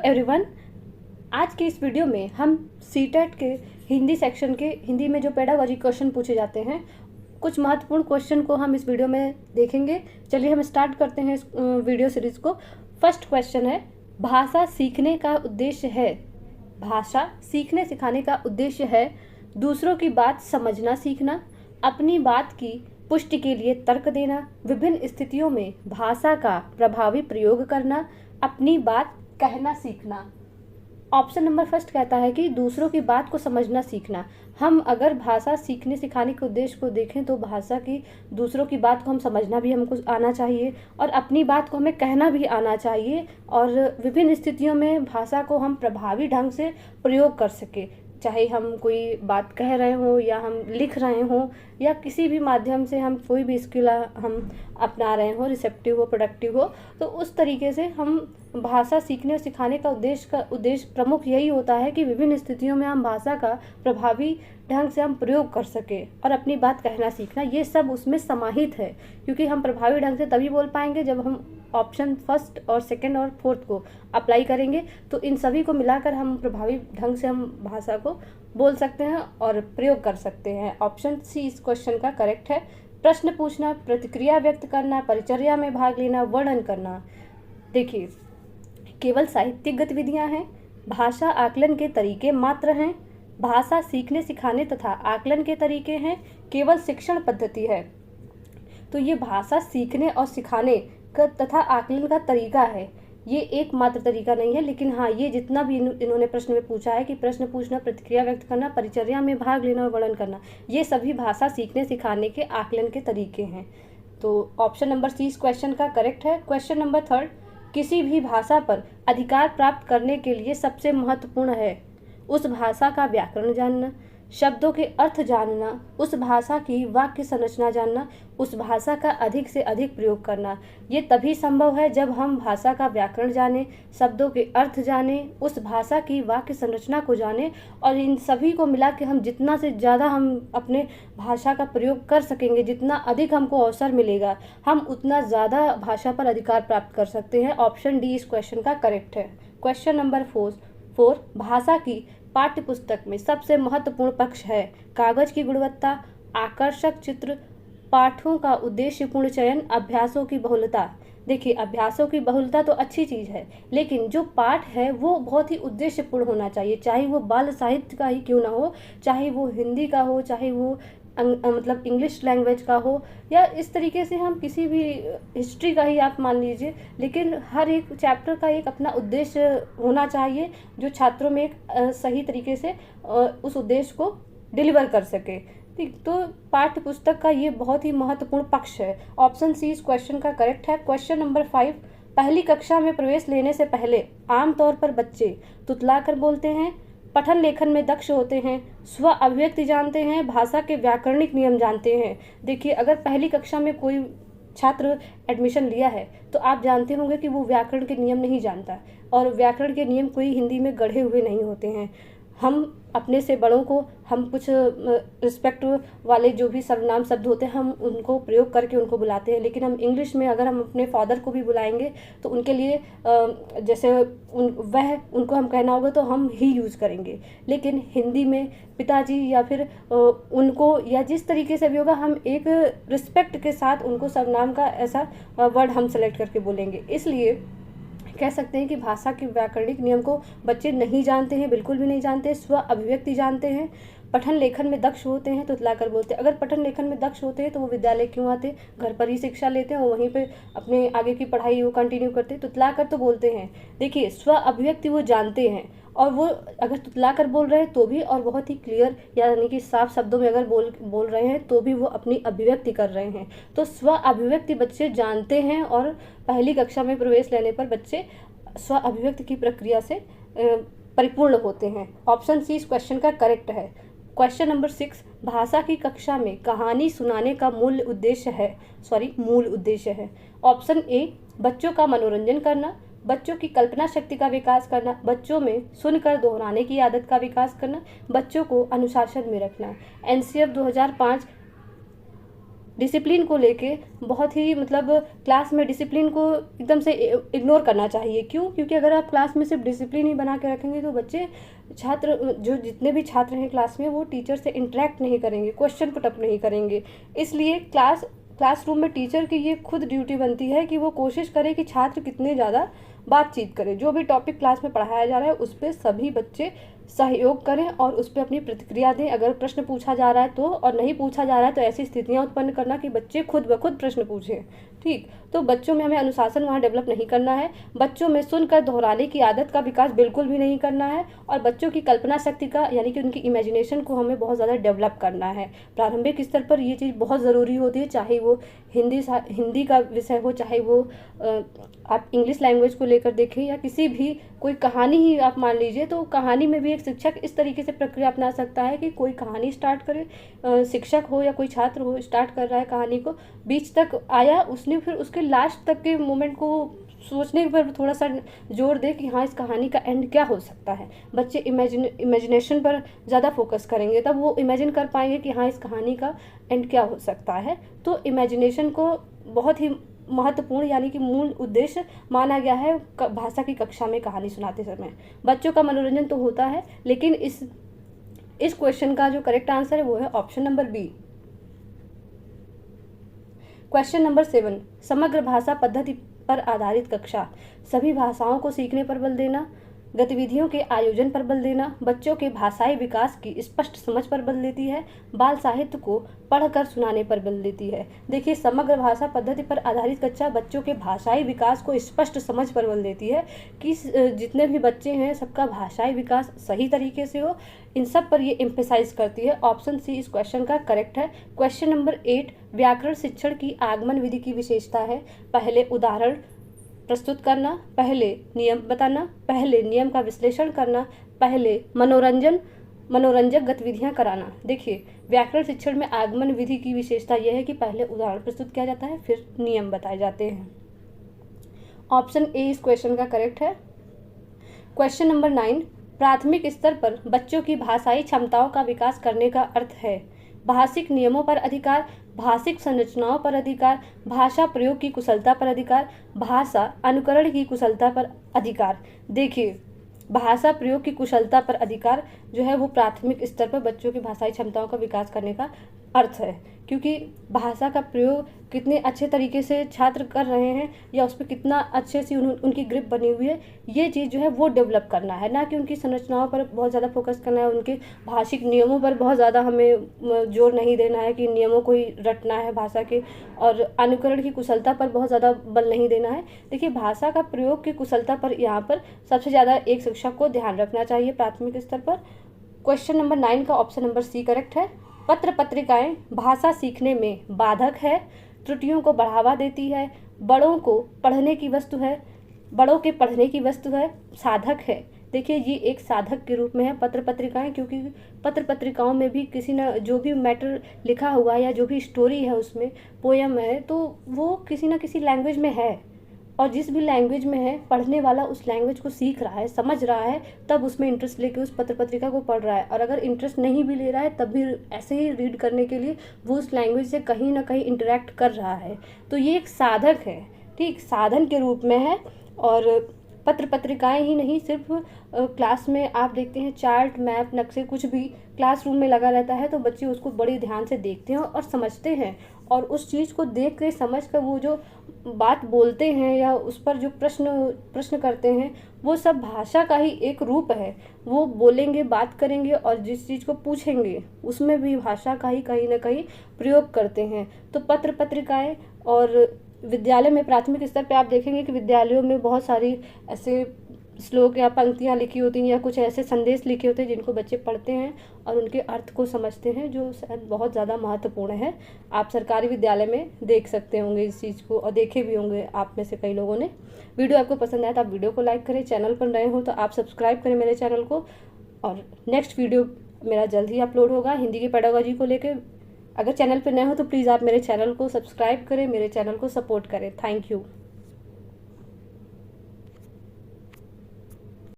Everyone, आज के इस वीडियो में हम सीटेट के हिंदी सेक्शन के हिंदी में जो पेडागॉजी क्वेश्चन पूछे जाते हैं, कुछ महत्वपूर्ण क्वेश्चन को हम इस वीडियो में देखेंगे। चलिए हम स्टार्ट करते हैं इस वीडियो सीरीज को। फर्स्ट क्वेश्चन है, भाषा सीखने का उद्देश्य है। भाषा सीखने सिखाने का उद्देश्य है दूसरों की बात समझना सीखना, अपनी बात की पुष्टि के लिए तर्क देना, विभिन्न स्थितियों में भाषा का प्रभावी प्रयोग करना, अपनी बात कहना सीखना। ऑप्शन नंबर फर्स्ट कहता है कि दूसरों की बात को समझना सीखना। हम अगर भाषा सीखने सिखाने के उद्देश्य को देखें तो भाषा की दूसरों की बात को हम समझना भी हमको आना चाहिए और अपनी बात को हमें कहना भी आना चाहिए, और विभिन्न स्थितियों में भाषा को हम प्रभावी ढंग से प्रयोग कर सके। चाहे हम कोई बात कह रहे हों या हम लिख रहे हों या किसी भी माध्यम से हम कोई भी स्किल हम अपना रहे हों, रिसेप्टिव हो, प्रोडक्टिव हो, तो उस तरीके से हम भाषा सीखने और सिखाने का उद्देश्य प्रमुख यही होता है कि विभिन्न स्थितियों में हम भाषा का प्रभावी ढंग से हम प्रयोग कर सके और अपनी बात कहना सीखना, ये सब उसमें समाहित है। क्योंकि हम प्रभावी ढंग से तभी बोल पाएंगे जब हम ऑप्शन फर्स्ट और सेकंड और फोर्थ को अप्लाई करेंगे, तो इन सभी को मिलाकर हम प्रभावी ढंग से हम भाषा को बोल सकते हैं और प्रयोग कर सकते हैं। ऑप्शन सी इस क्वेश्चन का करेक्ट है। प्रश्न पूछना, प्रतिक्रिया व्यक्त करना, परिचर्या में भाग लेना, वर्णन करना। देखिए, केवल साहित्यिक गतिविधियां हैं, भाषा आकलन के तरीके मात्र हैं, भाषा सीखने सिखाने तथा आकलन के तरीके हैं, केवल शिक्षण पद्धति है। तो ये भाषा सीखने और सिखाने का तथा आकलन का तरीका है, ये एकमात्र तरीका नहीं है। लेकिन हाँ, ये जितना भी इन्होंने प्रश्न में पूछा है कि प्रश्न पूछना, प्रतिक्रिया व्यक्त करना, परिचर्या में भाग लेना और वर्णन करना, ये सभी भाषा सीखने सिखाने के आकलन के तरीके हैं। तो ऑप्शन नंबर सी इस क्वेश्चन का करेक्ट है। क्वेश्चन नंबर थर्ड, किसी भी भाषा पर अधिकार प्राप्त करने के लिए सबसे महत्वपूर्ण है उस भाषा का व्याकरण जानना, शब्दों के अर्थ जानना, उस भाषा की वाक्य संरचना जानना, उस भाषा का अधिक से अधिक प्रयोग करना। ये तभी संभव है जब हम भाषा का व्याकरण जाने, शब्दों के अर्थ जाने, उस भाषा की वाक्य संरचना को जाने, और इन सभी को मिला के हम जितना से ज़्यादा हम अपने भाषा का प्रयोग कर सकेंगे, जितना अधिक हमको अवसर मिलेगा, हम उतना ज़्यादा भाषा पर अधिकार प्राप्त कर सकते हैं। ऑप्शन डी इस क्वेश्चन का करेक्ट है। क्वेश्चन नंबर फोर, भाषा की पाठ्य पुस्तक में सबसे महत्वपूर्ण पक्ष है कागज की गुणवत्ता, आकर्षक चित्र, पाठों का उद्देश्यपूर्ण चयन, अभ्यासों की बहुलता। देखिए, अभ्यासों की बहुलता तो अच्छी चीज़ है, लेकिन जो पाठ है वो बहुत ही उद्देश्यपूर्ण होना चाहिए। चाहे वो बाल साहित्य का ही क्यों ना हो, चाहे वो हिंदी का हो, चाहे वो मतलब इंग्लिश लैंग्वेज का हो, या इस तरीके से हम किसी भी हिस्ट्री का ही आप मान लीजिए, लेकिन हर एक चैप्टर का एक अपना उद्देश्य होना चाहिए जो छात्रों में एक सही तरीके से उस उद्देश्य को डिलीवर कर सके। ठीक, तो पाठ्य पुस्तक का ये बहुत ही महत्वपूर्ण पक्ष है। ऑप्शन सी इस क्वेश्चन का करेक्ट है। क्वेश्चन नंबर 5, पहली कक्षा में प्रवेश लेने से पहले आमतौर पर बच्चे तुतलाकर बोलते हैं, पठन लेखन में दक्ष होते हैं, स्व अभिव्यक्ति जानते हैं, भाषा के व्याकरणिक नियम जानते हैं। देखिए, अगर पहली कक्षा में कोई छात्र एडमिशन लिया है तो आप जानते होंगे कि वो व्याकरण के नियम नहीं जानता, और व्याकरण के नियम कोई हिंदी में गढ़े हुए नहीं होते हैं। हम अपने से बड़ों को, हम कुछ रिस्पेक्ट वाले जो भी सर्वनाम शब्द होते हैं, हम उनको प्रयोग करके उनको बुलाते हैं। लेकिन हम इंग्लिश में अगर हम अपने फादर को भी बुलाएंगे तो उनके लिए जैसे उनको हम कहना होगा तो हम ही यूज़ करेंगे। लेकिन हिंदी में पिताजी या फिर उनको, या जिस तरीके से भी होगा, हम एक रिस्पेक्ट के साथ उनको सर्वनाम का ऐसा वर्ड हम सेलेक्ट करके बोलेंगे। इसलिए कह सकते हैं कि भाषा के व्याकरणिक नियम को बच्चे नहीं जानते हैं, बिल्कुल भी नहीं जानते। स्व अभिव्यक्ति जानते हैं, पठन लेखन में दक्ष होते हैं, तुतलाकर बोलते हैं। अगर पठन लेखन में दक्ष होते हैं तो वो विद्यालय क्यों आते, घर पर ही शिक्षा लेते हैं और वहीं पे अपने आगे की पढ़ाई वो कंटिन्यू करते हैं। तुतलाकर तो बोलते हैं। देखिए, स्व अभिव्यक्ति वो जानते हैं, और वो अगर तुतलाकर बोल रहे हैं तो भी, और बहुत ही क्लियर यानी कि साफ शब्दों में अगर बोल रहे हैं तो भी वो अपनी अभिव्यक्ति कर रहे हैं। तो स्व अभिव्यक्ति बच्चे जानते हैं, और पहली कक्षा में प्रवेश लेने पर बच्चे स्व अभिव्यक्ति की प्रक्रिया से परिपूर्ण होते हैं। ऑप्शन सी इस क्वेश्चन का करेक्ट है। क्वेश्चन नंबर 6, भाषा की कक्षा में कहानी सुनाने का मूल उद्देश्य है। ऑप्शन ए, बच्चों का मनोरंजन करना, बच्चों की कल्पना शक्ति का विकास करना, बच्चों में सुनकर दोहराने की आदत का विकास करना, बच्चों को अनुशासन में रखना। एनसीएफ 2005 डिसिप्लिन को लेके बहुत ही मतलब क्लास में डिसिप्लिन को एकदम से इग्नोर करना चाहिए। क्यों? क्योंकि अगर आप क्लास में सिर्फ डिसिप्लिन ही बना के रखेंगे तो बच्चे छात्र जो जितने भी छात्र हैं क्लास में वो टीचर से इंटरेक्ट नहीं करेंगे, क्वेश्चन पुटअप नहीं करेंगे। इसलिए क्लासरूम में टीचर की ये खुद ड्यूटी बनती है कि वो कोशिश करे कि छात्र कितने ज़्यादा बातचीत करें, जो भी टॉपिक क्लास में पढ़ाया जा रहा है उस पर सभी बच्चे सहयोग करें और उस पर अपनी प्रतिक्रिया दें। अगर प्रश्न पूछा जा रहा है तो, और नहीं पूछा जा रहा है तो ऐसी स्थितियां उत्पन्न करना कि बच्चे खुद ब खुद प्रश्न पूछें। ठीक, तो बच्चों में हमें अनुशासन वहाँ डेवलप नहीं करना है। बच्चों में सुनकर दोहराने की आदत का विकास बिल्कुल भी नहीं करना है, और बच्चों की कल्पना शक्ति का यानी कि उनकी इमेजिनेशन को हमें बहुत ज़्यादा डेवलप करना है। प्रारंभिक स्तर पर ये चीज़ बहुत ज़रूरी होती है, चाहे वो हिंदी का विषय हो, चाहे वो आप इंग्लिश लैंग्वेज को लेकर देखें या किसी भी कोई कहानी ही आप मान लीजिए, तो कहानी में भी एक शिक्षक इस तरीके से प्रक्रिया अपना सकता है कि कोई कहानी स्टार्ट करे, शिक्षक हो या कोई छात्र हो स्टार्ट कर रहा है कहानी को, बीच तक आया उसने, फिर उसके लास्ट तक के मोमेंट को सोचने पर थोड़ा सा जोर दे कि हाँ इस कहानी का एंड क्या हो सकता है। बच्चे इमेजिनेशन पर ज़्यादा फोकस करेंगे, तब वो इमेजिन कर पाएंगे कि हाँ इस कहानी का एंड क्या हो सकता है। तो इमेजिनेशन को बहुत ही महत्वपूर्ण यानी कि मूल उद्देश्य माना गया है भाषा की कक्षा में कहानी सुनाते समय। बच्चों का मनोरंजन तो होता है, लेकिन इस क्वेश्चन का जो करेक्ट आंसर है वो है option number B. Question number 7, समग्र भाषा पद्धति पर आधारित कक्षा सभी भाषाओं को सीखने पर बल देना, गतिविधियों के आयोजन पर बल देना, बच्चों के भाषाई विकास की स्पष्ट समझ पर बल देती है, बाल साहित्य को पढ़कर सुनाने पर बल देती है। देखिए, समग्र भाषा पद्धति पर आधारित कक्षा बच्चों के भाषाई विकास को स्पष्ट समझ पर बल देती है कि जितने भी बच्चे हैं सबका भाषाई विकास सही तरीके से हो, इन सब पर ये एम्फेसाइज करती है। ऑप्शन सी इस क्वेश्चन का करेक्ट है। क्वेश्चन नंबर 8, व्याकरण शिक्षण की आगमन विधि की विशेषता है पहले उदाहरण प्रस्तुत करना, पहले नियम बताना, पहले नियम का विश्लेषण करना, पहले मनोरंजक गतिविधियां कराना। देखिए, व्याकरण शिक्षण में आगमन विधि की विशेषता यह है कि पहले उदाहरण प्रस्तुत किया जाता है, फिर नियम बताए जाते हैं। ऑप्शन ए इस क्वेश्चन का करेक्ट है। क्वेश्चन नंबर 9, प्राथमिक स्तर पर बच्चों की भाषाई क्षमताओं का विकास करने का अर्थ है भाषिक नियमों पर अधिकार, भाषिक संरचनाओं पर अधिकार, भाषा प्रयोग की कुशलता पर अधिकार, भाषा अनुकरण की कुशलता पर अधिकार। देखिए, भाषा प्रयोग की कुशलता पर अधिकार जो है वो प्राथमिक स्तर पर बच्चों की भाषाई क्षमताओं का विकास करने का अर्थ है, क्योंकि भाषा का प्रयोग कितने अच्छे तरीके से छात्र कर रहे हैं या उस पर कितना अच्छे से उनकी ग्रिप बनी हुई है, ये चीज़ जो है वो डेवलप करना है, ना कि उनकी संरचनाओं पर बहुत ज़्यादा फोकस करना है, उनके भाषिक नियमों पर बहुत ज़्यादा हमें जोर नहीं देना है कि नियमों को ही रटना है भाषा के, और अनुकरण की कुशलता पर बहुत ज़्यादा बल नहीं देना है। देखिए, भाषा का प्रयोग की कुशलता पर यहाँ पर सबसे ज़्यादा एक शिक्षक को ध्यान रखना चाहिए प्राथमिक स्तर पर। क्वेश्चन नंबर 9 का ऑप्शन नंबर सी करेक्ट है। पत्र पत्रिकाएं भाषा सीखने में बाधक है, त्रुटियों को बढ़ावा देती है, बड़ों के पढ़ने की वस्तु है, साधक है। देखिए, ये एक साधक के रूप में है पत्र पत्रिकाएं, क्योंकि पत्र पत्रिकाओं में भी किसी न जो भी मैटर लिखा हुआ है या जो भी स्टोरी है उसमें पोयम है तो वो किसी न किसी लैंग्वेज में है, और जिस भी लैंग्वेज में है पढ़ने वाला उस लैंग्वेज को सीख रहा है, समझ रहा है, तब उसमें इंटरेस्ट लेके उस पत्र पत्रिका को पढ़ रहा है। और अगर इंटरेस्ट नहीं भी ले रहा है तब भी ऐसे ही रीड करने के लिए वो उस लैंग्वेज से कहीं ना कहीं इंटरेक्ट कर रहा है, तो ये एक साधक है, ठीक, साधन के रूप में है। और पत्र पत्रिकाएं ही नहीं, सिर्फ क्लास में आप देखते हैं चार्ट मैप नक्शे कुछ भी क्लासरूम में लगा रहता है तो बच्चे उसको बड़ी ध्यान से देखते हैं और समझते हैं, और उस चीज़ को देख के समझ कर वो जो बात बोलते हैं या उस पर जो प्रश्न करते हैं वो सब भाषा का ही एक रूप है। वो बोलेंगे, बात करेंगे, और जिस चीज़ को पूछेंगे उसमें भी भाषा का ही कहीं ना कहीं प्रयोग करते हैं। तो पत्र पत्रिकाएं, और विद्यालय में प्राथमिक स्तर पे आप देखेंगे कि विद्यालयों में बहुत सारी ऐसे श्लोक या पंक्तियाँ लिखी होती हैं या कुछ ऐसे संदेश लिखे होते हैं जिनको बच्चे पढ़ते हैं और उनके अर्थ को समझते हैं, जो शायद बहुत ज़्यादा महत्वपूर्ण है। आप सरकारी विद्यालय में देख सकते होंगे इस चीज़ को, और देखे भी होंगे आप में से कई लोगों ने। वीडियो आपको पसंद आया तो आप वीडियो को लाइक करें, चैनल पर नए हो तो आप सब्सक्राइब करें मेरे चैनल को, और नेक्स्ट वीडियो मेरा जल्द ही अपलोड होगा हिंदी की पेडागोजी को लेकर। अगर चैनल पर नए हो तो प्लीज़ आप मेरे चैनल को सब्सक्राइब करें, मेरे चैनल को सपोर्ट करें। Thank you.